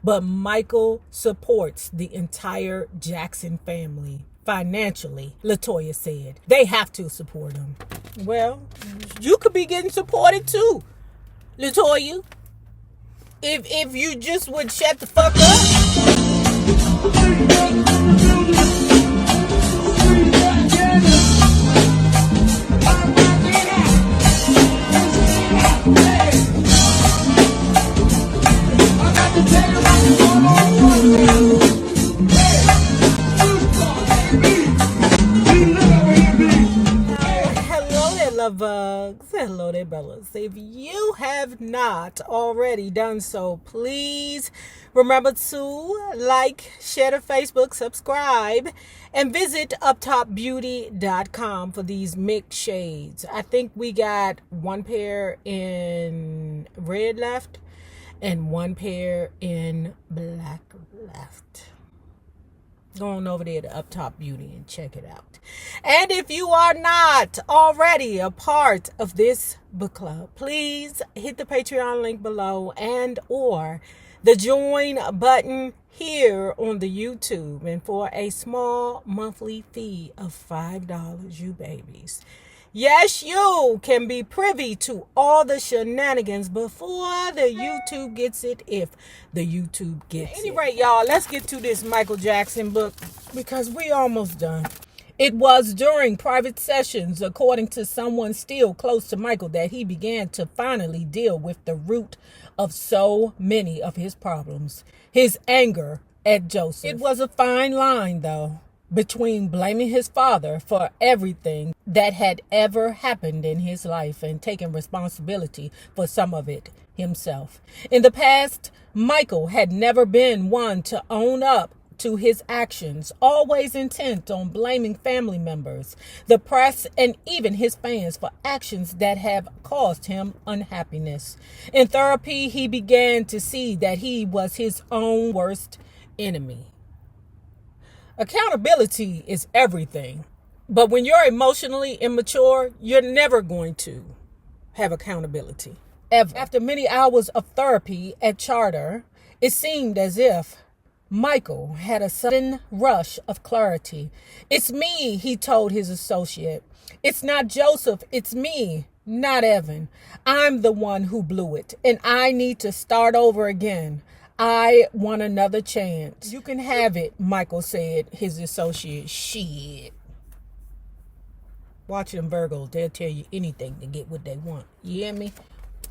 but Michael supports the entire Jackson family financially, LaToya said. They have to support him. Well, you could be getting supported too, LaToya. If you just would shut the fuck up. Bugs. Hello there, Bellas. If you have not already done so, please remember to like, share to Facebook, subscribe, and visit uptopbeauty.com for these mixed shades. I think we got one pair in red left and one pair in black left. Go on over there to Up Top Beauty and check it out. And if you are not already a part of this book club, please hit the Patreon link below and or the join button here on the YouTube. And for a small monthly fee of $5, you babies, yes, you can be privy to all the shenanigans before the YouTube gets it, if the YouTube gets it. At any rate, y'all, let's get to this Michael Jackson book because we almost done. It was during private sessions, according to someone still close to Michael, that he began to finally deal with the root of so many of his problems, his anger at Joseph. It was a fine line, though, between blaming his father for everything that had ever happened in his life and taking responsibility for some of it himself. In the past, Michael had never been one to own up to his actions, always intent on blaming family members, the press, and even his fans for actions that have caused him unhappiness. In therapy, he began to see that he was his own worst enemy. Accountability is everything. But when you're emotionally immature, you're never going to have accountability. Ever. After many hours of therapy at Charter, it seemed as if Michael had a sudden rush of clarity. It's me, he told his associate. It's not Joseph, it's me, not Evan. I'm the one who blew it, and I need to start over again. I want another chance. You can have it, Michael said, his associate. Shit. Watch them Virgos. They'll tell you anything to get what they want. You hear me?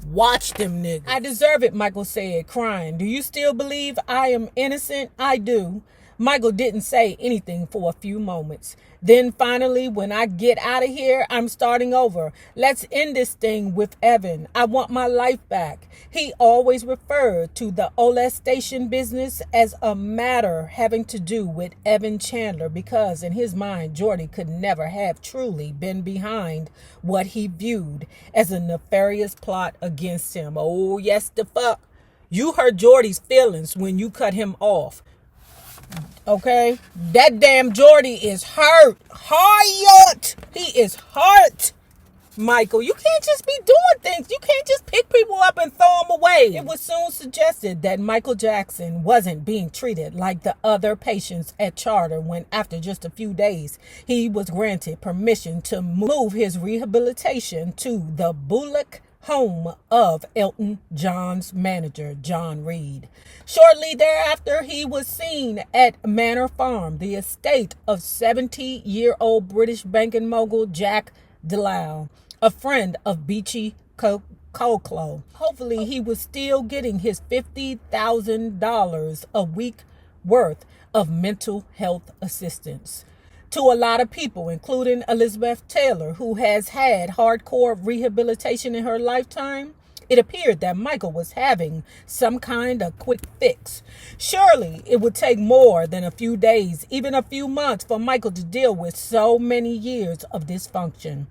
Watch them niggas. I deserve it, Michael said, crying. Do you still believe I am innocent? I do. Michael didn't say anything for a few moments. Then finally, when I get out of here, I'm starting over. Let's end this thing with Evan. I want my life back. He always referred to the molestation business as a matter having to do with Evan Chandler because in his mind, Jordie could never have truly been behind what he viewed as a nefarious plot against him. Oh, yes, the fuck. You hurt Jordie's feelings when you cut him off. Okay, that damn Jordie is hurt. Hurt. He is hurt. Michael, you can't just be doing things. You can't just pick people up and throw them away. It was soon suggested that Michael Jackson wasn't being treated like the other patients at Charter when, after just a few days, he was granted permission to move his rehabilitation to the Bullock home of Elton John's manager, John Reed. Shortly thereafter, he was seen at Manor Farm, the estate of 70-year-old British banking mogul Jack Delisle, a friend of Beachy Colclough. Hopefully, he was still getting his $50,000 a week worth of mental health assistance. To a lot of people, including Elizabeth Taylor, who has had hardcore rehabilitation in her lifetime, it appeared that Michael was having some kind of quick fix. Surely it would take more than a few days, even a few months, for Michael to deal with so many years of dysfunction.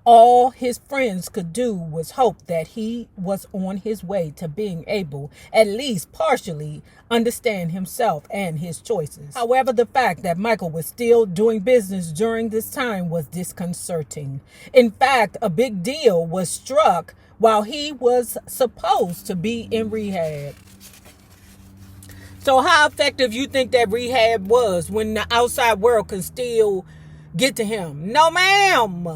All his friends could do was hope that he was on his way to being able, at least partially, understand himself and his choices. However, the fact that Michael was still doing business during this time was disconcerting. In fact, a big deal was struck while he was supposed to be in rehab. So how effective you think that rehab was when the outside world can still get to him? No, ma'am.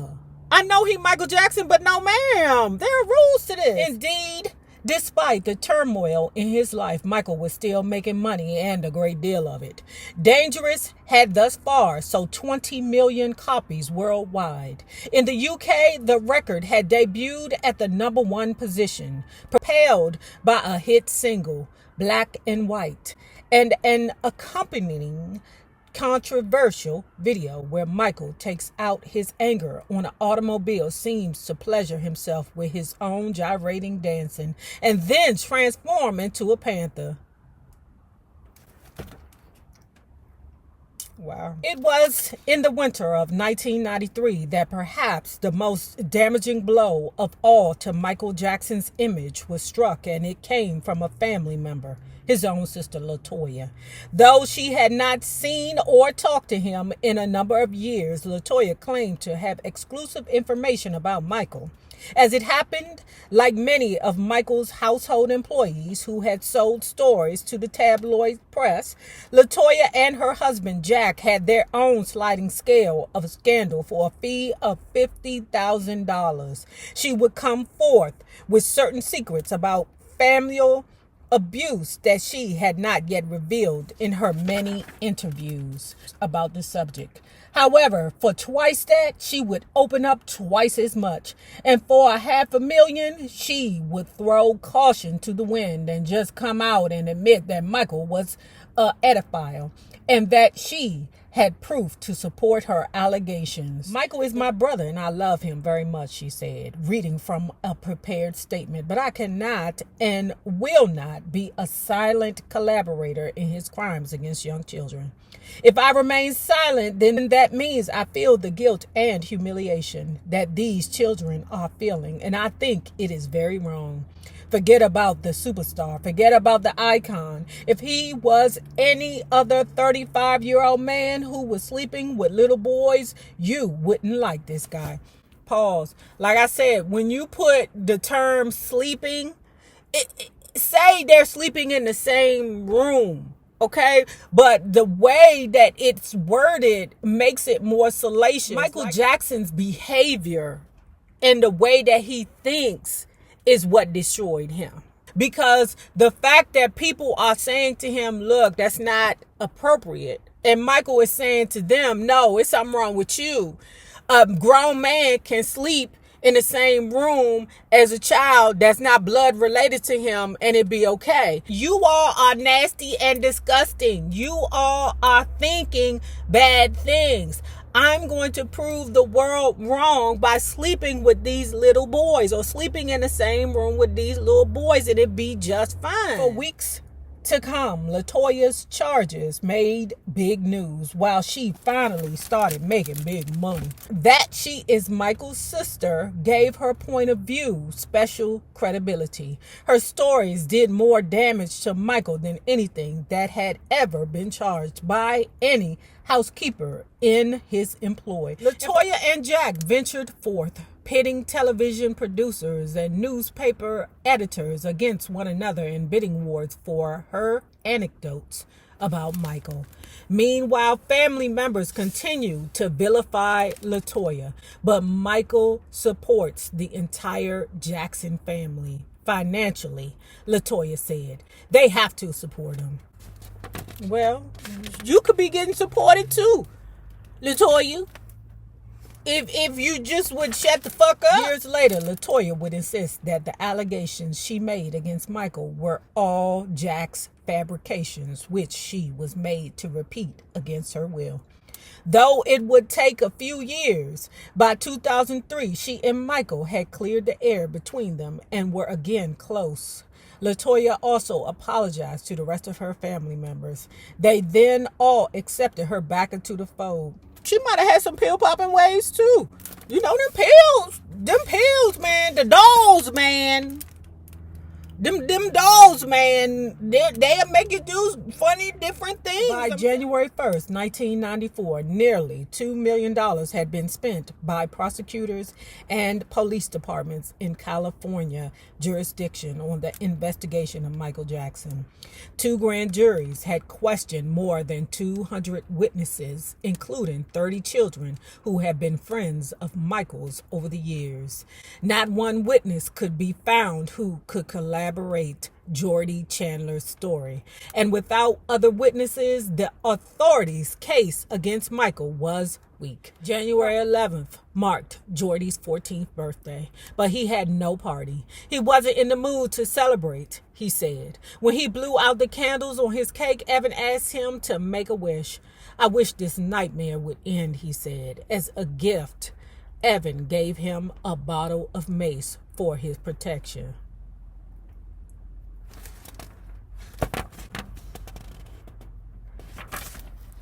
I know he Michael Jackson, but no, ma'am. There are rules to this. Indeed, despite the turmoil in his life, Michael was still making money, and a great deal of it. Dangerous had thus far sold 20 million copies worldwide. In the UK, the record had debuted at the #1 position, propelled by a hit single, Black and White, and an accompanying controversial video where Michael takes out his anger on an automobile, seems to pleasure himself with his own gyrating dancing, and then transform into a panther. Wow. It was in the winter of 1993 that perhaps the most damaging blow of all to Michael Jackson's image was struck, and it came from a family member, his own sister LaToya. Though she had not seen or talked to him in a number of years, LaToya claimed to have exclusive information about Michael. As it happened, like many of Michael's household employees who had sold stories to the tabloid press, LaToya and her husband Jack had their own sliding scale of a scandal for a fee of $50,000. She would come forth with certain secrets about familial abuse that she had not yet revealed in her many interviews about the subject. However, for twice that, she would open up twice as much. And for $500,000, she would throw caution to the wind and just come out and admit that Michael was a pedophile and that she had proof to support her allegations. Michael is my brother and I love him very much, she said, reading from a prepared statement. But I cannot and will not be a silent collaborator in his crimes against young children. If I remain silent, then that means I feel the guilt and humiliation that these children are feeling. And I think it is very wrong. Forget about the superstar. Forget about the icon. If he was any other 35-year-old man who was sleeping with little boys, you wouldn't like this guy. Pause. Like I said, when you put the term sleeping, say they're sleeping in the same room. Okay, but the way that it's worded makes it more salacious. Michael Jackson's behavior and the way that he thinks is what destroyed him. Because the fact that people are saying to him, look, that's not appropriate. And Michael is saying to them, no, it's something wrong with you. A grown man can sleep in the same room as a child that's not blood related to him and it be okay. You all are nasty and disgusting. You all are thinking bad things. I'm going to prove the world wrong by sleeping with these little boys or sleeping in the same room with these little boys, and it'd be just fine. For weeks to come, LaToya's charges made big news while she finally started making big money. That she is Michael's sister gave her point of view special credibility. Her stories did more damage to Michael than anything that had ever been charged by any housekeeper in his employ. LaToya and Jack ventured forth, pitting television producers and newspaper editors against one another in bidding wars for her anecdotes about Michael. Meanwhile, family members continue to vilify LaToya, but Michael supports the entire Jackson family financially, LaToya said. They have to support him. Well, you could be getting supported too, LaToya. If you just would shut the fuck up. Years later, LaToya would insist that the allegations she made against Michael were all Jack's fabrications, which she was made to repeat against her will. Though it would take a few years, by 2003, she and Michael had cleared the air between them and were again close. LaToya also apologized to the rest of her family members. They then all accepted her back into the fold. She might have had some pill popping ways too. You know, them pills, man, the dolls, man. Them dolls, man, they'll make you do funny, different things. By January 1st, 1994, nearly $2 million had been spent by prosecutors and police departments in California jurisdiction on the investigation of Michael Jackson. 2 grand juries had questioned more than 200 witnesses, including 30 children who had been friends of Michael's over the years. Not one witness could be found who could collaborate Jordie Chandler's story. And without other witnesses, the authorities' case against Michael was weak. January 11th marked Jordie's 14th birthday, but he had no party. He wasn't in the mood to celebrate, he said. When he blew out the candles on his cake, Evan asked him to make a wish. I wish this nightmare would end, he said. As a gift, Evan gave him a bottle of mace for his protection.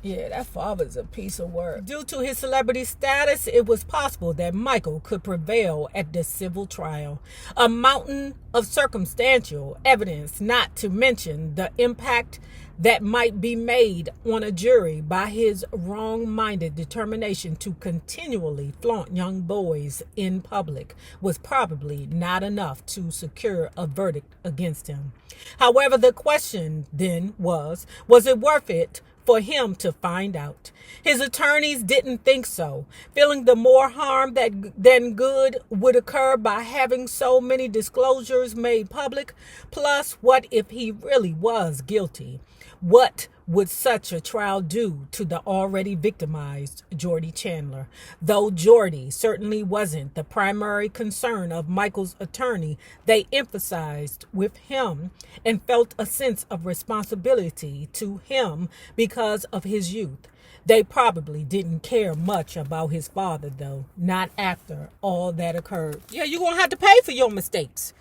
Yeah, that father's a piece of work. Due to his celebrity status, it was possible that Michael could prevail at the civil trial. A mountain of circumstantial evidence, not to mention the impact that might be made on a jury by his wrong-minded determination to continually flaunt young boys in public, was probably not enough to secure a verdict against him. However, the question then was it worth it for him to find out? His attorneys didn't think so, feeling the more harm than good would occur by having so many disclosures made public. Plus, what if he really was guilty? What would such a trial do to the already victimized Jordie Chandler? Though Jordie certainly wasn't the primary concern of Michael's attorney, they emphasized with him and felt a sense of responsibility to him because of his youth. They probably didn't care much about his father, though, not after all that occurred. Yeah, you're going to have to pay for your mistakes.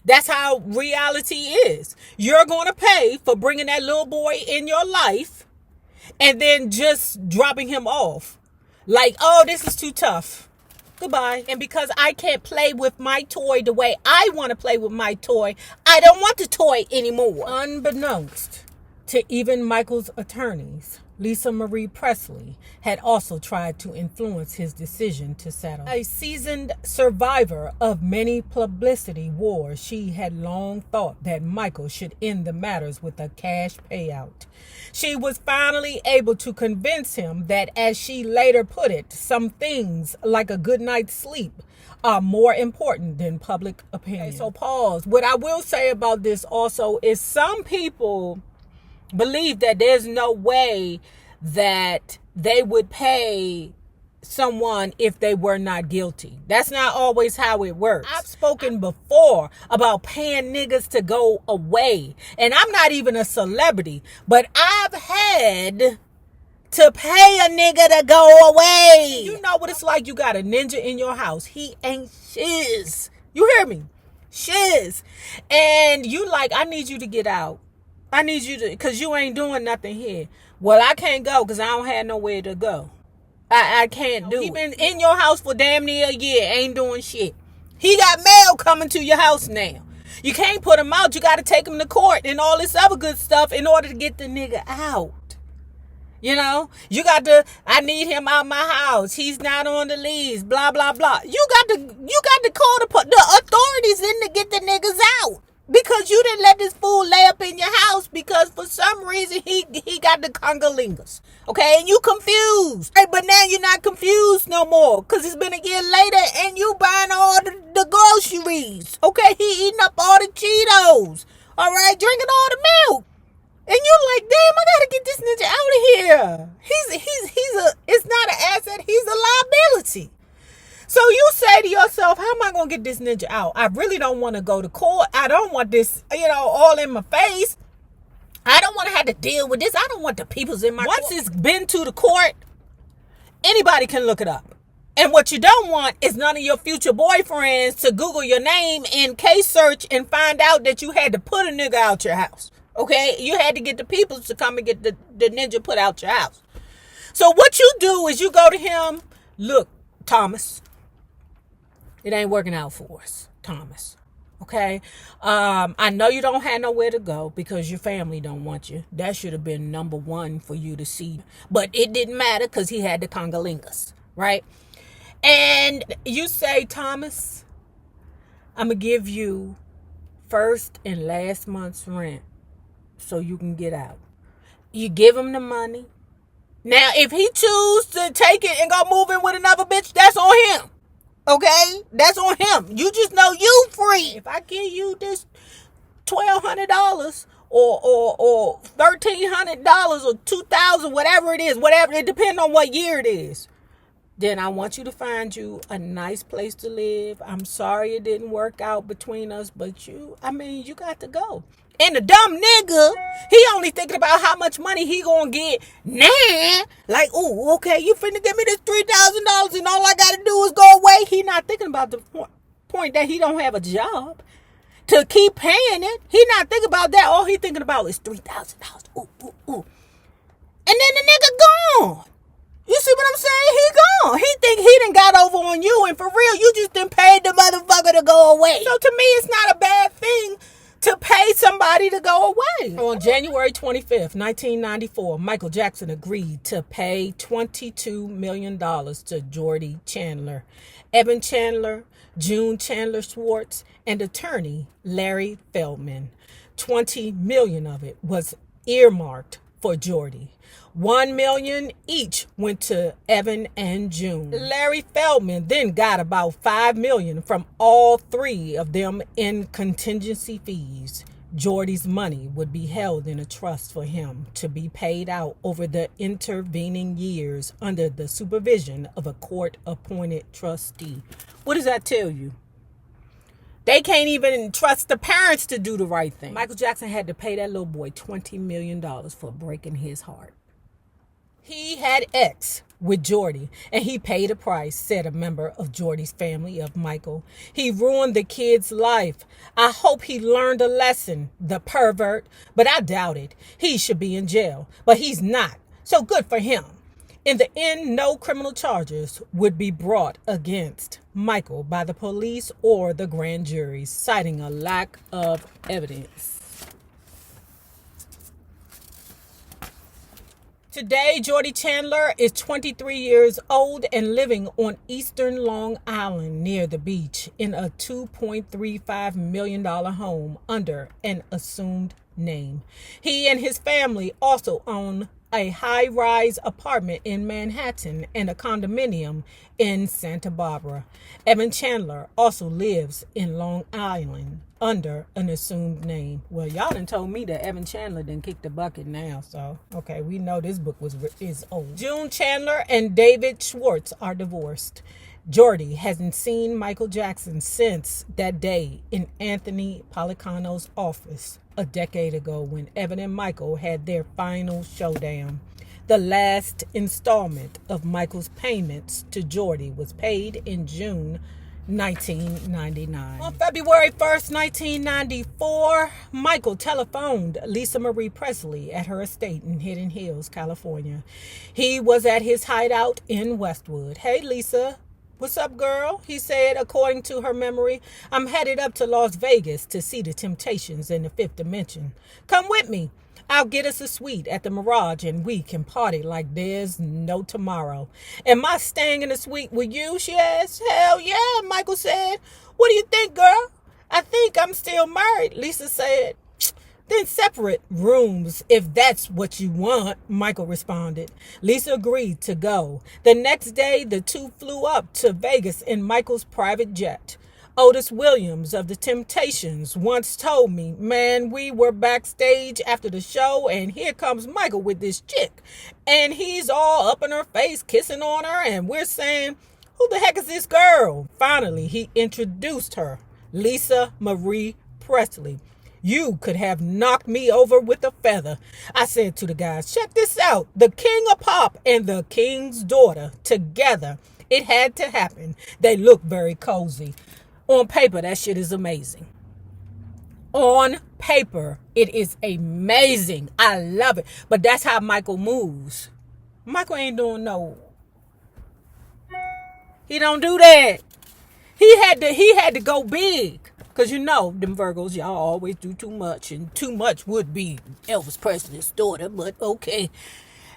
That's how reality is. You're going to pay for bringing that little boy in your life and then just dropping him off. Like, oh, this is too tough. Goodbye. And because I can't play with my toy the way I want to play with my toy, I don't want the toy anymore. Unbeknownst to even Michael's attorneys, Lisa Marie Presley had also tried to influence his decision to settle. A seasoned survivor of many publicity wars, she had long thought that Michael should end the matters with a cash payout. She was finally able to convince him that, as she later put it, some things like a good night's sleep are more important than public opinion. Okay, so pause. What I will say about this also is some people believe that there's no way that they would pay someone if they were not guilty. That's not always how it works. I've spoken before about paying niggas to go away. And I'm not even a celebrity, but I've had to pay a nigga to go away. You know what it's like? You got a ninja in your house. He ain't shiz. You hear me? Shiz. And you like, I need you to get out. I need you to, because you ain't doing nothing here. Well, I can't go because I don't have nowhere to go. I can't do it. He been in your house for damn near a year, ain't doing shit. He got mail coming to your house now. You can't put him out. You got to take him to court and all this other good stuff in order to get the nigga out. You know, you got to, I need him out my house. He's not on the lease, blah, blah, blah. You got to call the authorities in to get the niggas out. Because you didn't let this fool lay up in your house because for some reason he got the congolingas. Okay, and you confused. Hey, but now you're not confused no more because it's been a year later and you buying all the groceries. Okay, he eating up all the Cheetos. All right, drinking all the milk. And you're like, damn, I gotta get this ninja out of here. It's not an asset, he's a liability. So you say to yourself, how am I going to get this ninja out? I really don't want to go to court. I don't want this, all in my face. I don't want to have to deal with this. I don't want the peoples in my court. Once it's been to the court, anybody can look it up. And what you don't want is none of your future boyfriends to Google your name in case search and find out that you had to put a nigga out your house. Okay? You had to get the peoples to come and get the ninja put out your house. So what you do is you go to him, look, Thomas, it ain't working out for us, Thomas. Okay. I know you don't have nowhere to go because your family don't want you. That should have been number one for you to see. But it didn't matter because he had the congolingus, right? And you say, Thomas, I'm going to give you first and last month's rent so you can get out. You give him the money. Now, if he choose to take it and go move in with another bitch, that's on him. Okay? That's on him. You just know you free. If I give you this $1,200 or $1,300 or $2,000, whatever it depends on what year it is, then I want you to find you a nice place to live. I'm sorry it didn't work out between us, but you got to go. And the dumb nigga, he only thinking about how much money he gonna get now. Like, oh, okay, you finna give me this $3,000 and all I gotta do is go away. He not thinking about the point that he don't have a job to keep paying it. He not thinking about that. All he thinking about is $3,000. Ooh, ooh, ooh. And then the nigga gone. You see what I'm saying? He gone. He think he done got over on you, and for real, you just done paid the motherfucker to go away. So to me, it's not a bad thing to pay somebody to go away. On January 25th, 1994, Michael Jackson agreed to pay $22 million to Jordie Chandler, Evan Chandler, June Chandler Schwartz, and attorney Larry Feldman. $20 million of it was earmarked for Jordie. $1 million each went to Evan and June. Larry Feldman then got about $5 million from all three of them in contingency fees. Jordie's money would be held in a trust for him to be paid out over the intervening years under the supervision of a court-appointed trustee. What does that tell you? They can't even trust the parents to do the right thing. Michael Jackson had to pay that little boy $20 million for breaking his heart. He had ex with Jordie, and he paid a price, said a member of Jordie's family of Michael. He ruined the kid's life. I hope he learned a lesson, the pervert, but I doubt it. He should be in jail, but he's not. So good for him. In the end, no criminal charges would be brought against Michael by the police or the grand jury, citing a lack of evidence. Today, Jordie Chandler is 23 years old and living on Eastern Long Island near the beach in a $2.35 million home under an assumed name. He and his family also own a high-rise apartment in Manhattan and a condominium in Santa Barbara. Evan Chandler also lives in Long Island under an assumed name. Well, y'all done told me that Evan Chandler done kicked the bucket now, so okay, we know this book is old. June Chandler and David Schwartz are divorced. Jordie hasn't seen Michael Jackson since that day in Anthony Policano's office a decade ago when Evan and Michael had their final showdown. The last installment of Michael's payments to Jordie was paid in June 1999. On February 1st, 1994, Michael telephoned Lisa Marie Presley at her estate in Hidden Hills, California. He was at his hideout in Westwood. Hey, Lisa. What's up, girl? He said, according to her memory, I'm headed up to Las Vegas to see the Temptations in the Fifth Dimension. Come with me. I'll get us a suite at the Mirage and we can party like there's no tomorrow. Am I staying in a suite with you? She asked. Hell yeah, Michael said. What do you think, girl? I think I'm still married, Lisa said. Then separate rooms if that's what you want, Michael responded. Lisa agreed to go. The next day, the two flew up to Vegas in Michael's private jet. Otis Williams of the Temptations once told me, man, we were backstage after the show and here comes Michael with this chick. And he's all up in her face, kissing on her, and we're saying, who the heck is this girl? Finally, he introduced her, Lisa Marie Presley. You could have knocked me over with a feather. I said to the guys, check this out. The king of pop and the king's daughter together. It had to happen. They look very cozy. On paper, that shit is amazing. On paper, it is amazing. I love it. But that's how Michael moves. Michael ain't doing no. He don't do that. He had to go big. Because you know, them Virgos, y'all always do too much. And too much would be Elvis Presley's daughter. But okay.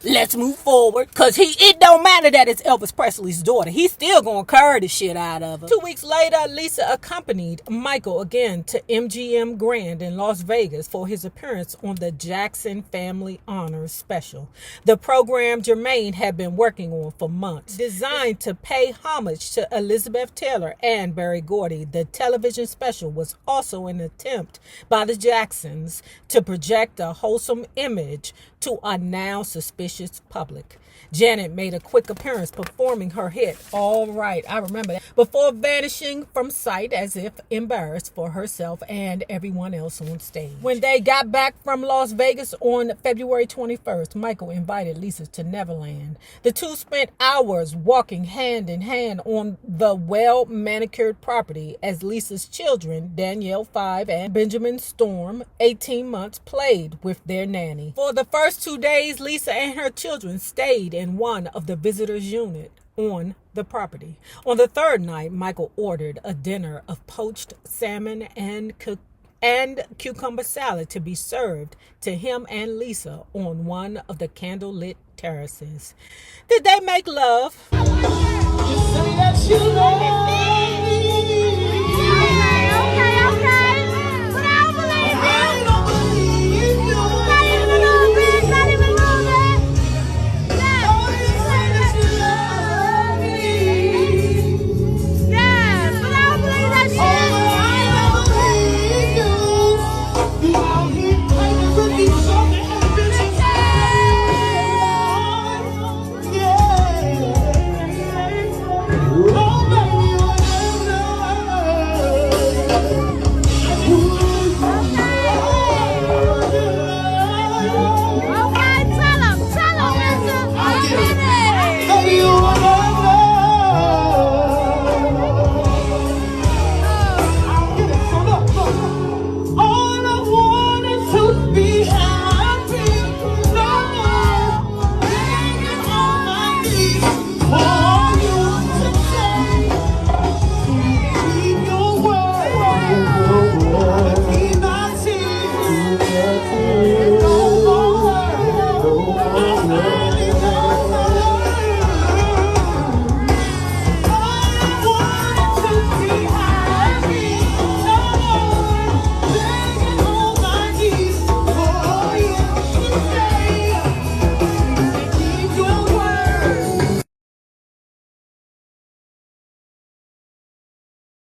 Let's move forward, because it don't matter that it's Elvis Presley's daughter. He's still going to curry the shit out of her. 2 weeks later, Lisa accompanied Michael again to MGM Grand in Las Vegas for his appearance on the Jackson Family Honors special. The program Jermaine had been working on for months, designed to pay homage to Elizabeth Taylor and Berry Gordy. The television special was also an attempt by the Jacksons to project a wholesome image to a now suspicious public. Janet made a quick appearance performing her hit, All Right, I remember that, before vanishing from sight as if embarrassed for herself and everyone else on stage. When they got back from Las Vegas on February 21st, Michael invited Lisa to Neverland. The two spent hours walking hand in hand on the well-manicured property as Lisa's children, Danielle 5 and Benjamin Storm, 18 months, played with their nanny. For the first 2 days, Lisa and her children stayed in one of the visitors' unit on the property. On the third night, Michael ordered a dinner of poached salmon and cucumber salad to be served to him and Lisa on one of the candlelit terraces. Did they make love? You say that you love me.